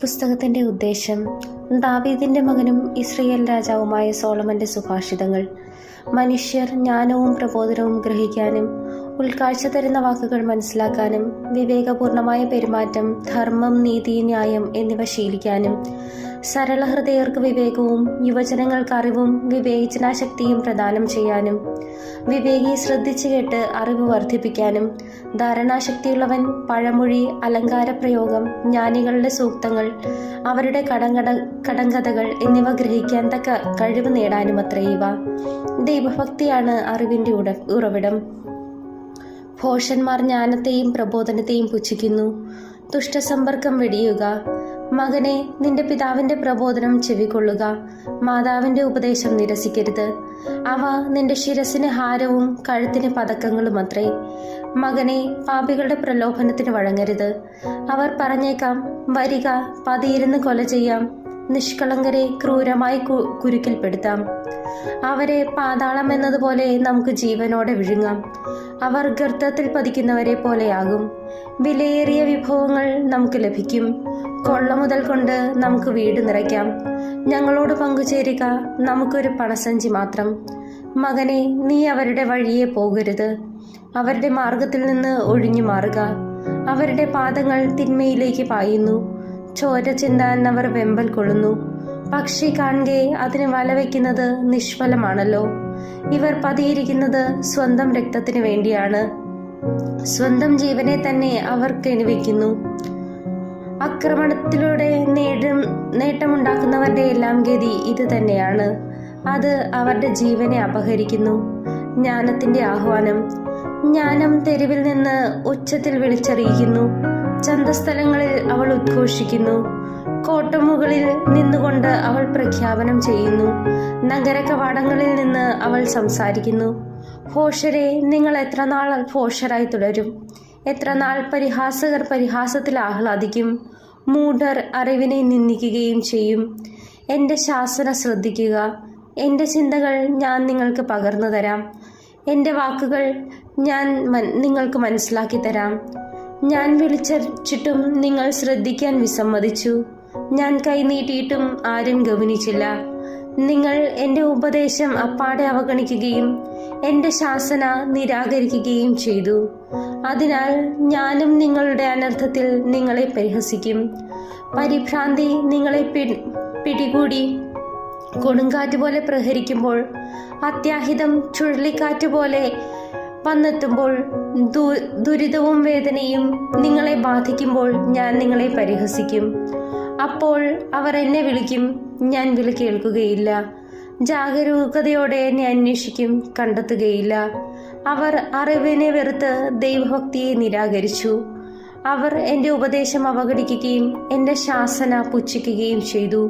പുസ്തകത്തിൻ്റെ ഉദ്ദേശം ദാവീദിൻ്റെ മകനും ഇസ്രായേൽ രാജാവുമായ സോളമൻ്റെ സുഭാഷിതങ്ങൾ. മനുഷ്യർ ജ്ഞാനവും പ്രബോധനവും ഗ്രഹിക്കാനും ഉൾക്കാഴ്ച തരുന്ന വാക്കുകൾ മനസ്സിലാക്കാനും വിവേകപൂർണമായ പെരുമാറ്റം, ധർമ്മം, നീതി, ന്യായം എന്നിവ ശീലിക്കാനും സരളഹൃദയർക്ക് വിവേകവും യുവജനങ്ങൾക്ക് അറിവും വിവേചനാശക്തിയും പ്രദാനം ചെയ്യാനും വിവേകിയെ ശ്രദ്ധിച്ചു കേട്ട് അറിവ് വർദ്ധിപ്പിക്കാനും ധാരണാശക്തിയുള്ളവൻ പഴമൊഴി, അലങ്കാരപ്രയോഗം, ജ്ഞാനികളുടെ സൂക്തങ്ങൾ, അവരുടെ കടങ്കഥകൾ എന്നിവ ഗ്രഹിക്കാൻ തക്ക കഴിവ് നേടാനുമത്രേ ഇവ. ദൈവഭക്തിയാണ് അറിവിൻ്റെ ഉറവിടം. ഭോഷന്മാർ ജ്ഞാനത്തെയും പ്രബോധനത്തെയും പുച്ഛിക്കുന്നു. ദുഷ്ടസമ്പർക്കം വെടിയുക. മകനെ, നിന്റെ പിതാവിൻ്റെ പ്രബോധനം ചെവിക്കൊള്ളുക, മാതാവിൻ്റെ ഉപദേശം നിരസിക്കരുത്. അവ നിന്റെ ശിരസിന് ഹാരവും കഴുത്തിന് പതക്കങ്ങളുമത്രേ. മകനെ, പാപികളുടെ പ്രലോഭനത്തിന് വഴങ്ങരുത്. അവർ പറഞ്ഞേക്കാം, വരിക, പതിയിരുന്ന് കൊല ചെയ്യാം, നിഷ്കളങ്കരെ ക്രൂരമായി കുരുക്കിൽപ്പെടുത്താം. അവരെ പാതാളം എന്നതുപോലെ നമുക്ക് ജീവനോടെ വിഴുങ്ങാം. അവർ ഗർത്തത്തിൽ പതിക്കുന്നവരെ പോലെയാകും. വിലയേറിയ വിഭവങ്ങൾ നമുക്ക് ലഭിക്കും. കൊള്ള മുതൽ കൊണ്ട് നമുക്ക് വീട് നിറയ്ക്കാം. ഞങ്ങളോട് പങ്കുചേരുക, നമുക്കൊരു പണസഞ്ചി മാത്രം. മകനെ, നീ അവരുടെ വഴിയെ പോകരുത്. അവരുടെ മാർഗത്തിൽ നിന്ന് ഒഴിഞ്ഞു മാറുക. അവരുടെ പാദങ്ങൾ തിന്മയിലേക്ക് പായുന്നു. ചോര ചിന്താൻ അവർ വെമ്പൽ കൊള്ളുന്നു. പക്ഷി കാണുകെ അതിന് വല വയ്ക്കുന്നത് നിഷ്ഫലമാണല്ലോ. ഇവർ പതിയിരിക്കുന്നത് സ്വന്തം രക്തത്തിന് വേണ്ടിയാണ്. സ്വന്തം ജീവനെ തന്നെ അവർ കെണിവെക്കുന്നു. ആക്രമണത്തിലൂടെ നേട്ടമുണ്ടാക്കുന്നവരുടെ എല്ലാം ഗതി ഇത് തന്നെയാണ്. അത് അവരുടെ ജീവനെ അപഹരിക്കുന്നു. ജ്ഞാനത്തിന്റെ ആഹ്വാനം. ജ്ഞാനം തെരുവിൽ നിന്ന് ഉച്ചത്തിൽ വിളിച്ചറിയിക്കുന്നു. ചന്തസ്ഥലങ്ങളിൽ അവൾ ഉദ്ഘോഷിക്കുന്നു. കോട്ടമുകളിൽ നിന്നുകൊണ്ട് അവൾ പ്രഖ്യാപനം ചെയ്യുന്നു. നഗര കവാടങ്ങളിൽ നിന്ന് അവൾ സംസാരിക്കുന്നു. ഭോഷരെ, നിങ്ങൾ എത്ര നാൾ ഭോഷരായി തുടരും? എത്ര നാൾ പരിഹാസകർ പരിഹാസത്തിൽ ആഹ്ലാദിക്കും? മൂഢർ അറിവിനെ നിന്ദിക്കുകയും ചെയ്യും. എൻ്റെ ശാസന ശ്രദ്ധിക്കുക. എൻ്റെ ചിന്തകൾ ഞാൻ നിങ്ങൾക്ക് പകർന്നു തരാം. എൻ്റെ വാക്കുകൾ ഞാൻ നിങ്ങൾക്ക് മനസ്സിലാക്കി തരാം. ഞാൻ വിളിച്ചിട്ടും നിങ്ങൾ ശ്രദ്ധിക്കാൻ വിസമ്മതിച്ചു. ഞാൻ കൈനീട്ടിയിട്ടും ആരും ഗവനിച്ചില്ല. നിങ്ങൾ എൻ്റെ ഉപദേശം അപ്പാടെ അവഗണിക്കുകയും എൻ്റെ ശാസന നിരാകരിക്കുകയും ചെയ്തു. അതിനാൽ ഞാനും നിങ്ങളുടെ അനർത്ഥത്തിൽ നിങ്ങളെ പരിഹസിക്കും. പരിഭ്രാന്തി നിങ്ങളെ പിടികൂടി കൊടുങ്കാറ്റ് പോലെ പ്രഹരിക്കുമ്പോൾ, അത്യാഹിതം ചുഴലിക്കാറ്റ് പോലെ വന്നെത്തുമ്പോൾ, ദുരിതവും വേദനയും നിങ്ങളെ ബാധിക്കുമ്പോൾ ഞാൻ നിങ്ങളെ പരിഹസിക്കും. അപ്പോൾ അവർ എന്നെ വിളിക്കും, ഞാൻ വിളി കേൾക്കുകയില്ല. ജാഗരൂകതയോടെ എന്നെ അന്വേഷിക്കും, കണ്ടെത്തുകയില്ല. അവർ അറിവിനെ വെറുത്ത് ദൈവഭക്തിയെ നിരാകരിച്ചു. അവർ എൻ്റെ ഉപദേശം അവഗണിക്കുകയും എൻ്റെ ശാസന പുച്ഛിക്കുകയും ചെയ്തു.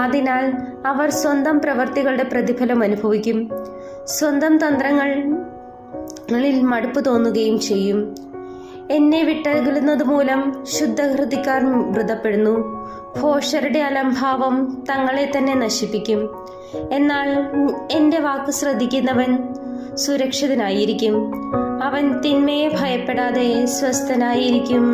അതിനാൽ അവർ സ്വന്തം പ്രവൃത്തികളുടെ പ്രതിഫലം അനുഭവിക്കും. സ്വന്തം തന്ത്രങ്ങളിൽ മടുപ്പ് തോന്നുകയും ചെയ്യും. എന്നെ വിട്ടകലുന്നത് മൂലം ശുദ്ധഹൃദിക്കാർ മൃതപ്പെടുന്നു. ഭോഷരുടെ അലംഭാവം തങ്ങളെ തന്നെ നശിപ്പിക്കും. എന്നാൽ എൻ്റെ വാക്ക് ശ്രദ്ധിക്കുന്നവൻ സുരക്ഷിതനായിരിക്കും. അവൻ തിന്മയെ ഭയപ്പെടാതെ സ്വസ്ഥനായിരിക്കും.